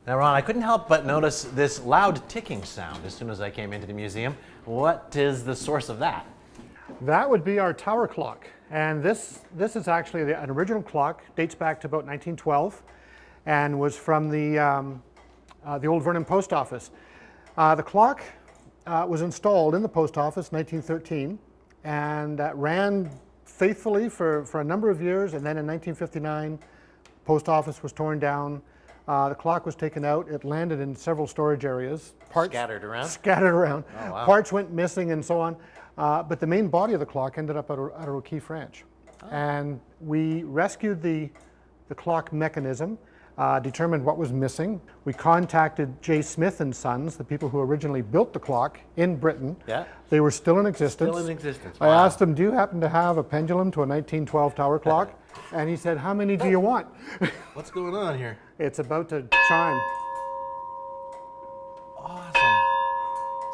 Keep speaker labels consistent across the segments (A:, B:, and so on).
A: Now, Ron, I couldn't help but notice this loud ticking sound as soon as I came into the museum. What is the source of that?
B: That would be our tower clock. And this is actually an original clock, dates back to about 1912, and was from the old Vernon post office. The clock was installed in the post office in 1913, and ran faithfully for a number of years, and then in 1959, post office was torn down. The clock was taken out. It landed in several storage areas. Parts
A: Scattered around?
B: Scattered around.
A: Oh, wow.
B: Parts went missing and so on. But the main body of the clock ended up at O'Keefe Ranch. Oh. And we rescued the clock mechanism, determined what was missing. We contacted J. Smith and Sons, the people who originally built the clock in Britain.
A: Yeah.
B: They were still in existence.
A: Still in existence.
B: Wow.
A: Wow.
B: I asked them, do you happen to have a pendulum to a 1912 tower clock? And he said, how many do you want?
A: What's going on here?
B: It's about to chime.
A: Awesome.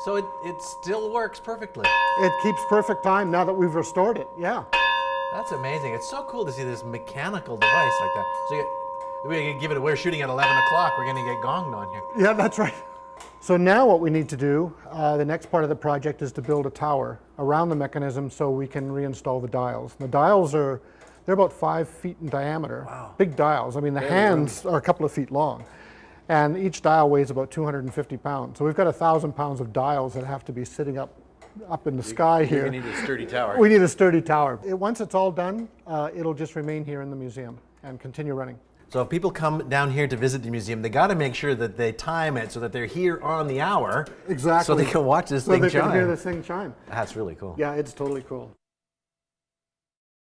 A: So it still works perfectly.
B: It keeps perfect time now that we've restored it, yeah.
A: That's amazing. It's so cool to see this mechanical device like that. So we're shooting at 11 o'clock. We're going to get gonged on here.
B: Yeah, that's right. So now what we need to do, the next part of the project is to build a tower around the mechanism so we can reinstall the dials. The dials they're about 5 feet in diameter.
A: Wow.
B: Big dials. I mean, the hands are a couple of feet long. And each dial weighs about 250 pounds. So we've got 1,000 pounds of dials that have to be sitting up in the sky here.
A: We need a sturdy tower.
B: We need a sturdy tower. Once it's all done, it'll just remain here in the museum and continue running.
A: So if people come down here to visit the museum, they got to make sure that they time it so that they're here on the hour.
B: Exactly.
A: So they can watch this thing chime.
B: So they can hear this thing chime.
A: That's really cool.
B: Yeah, it's totally cool.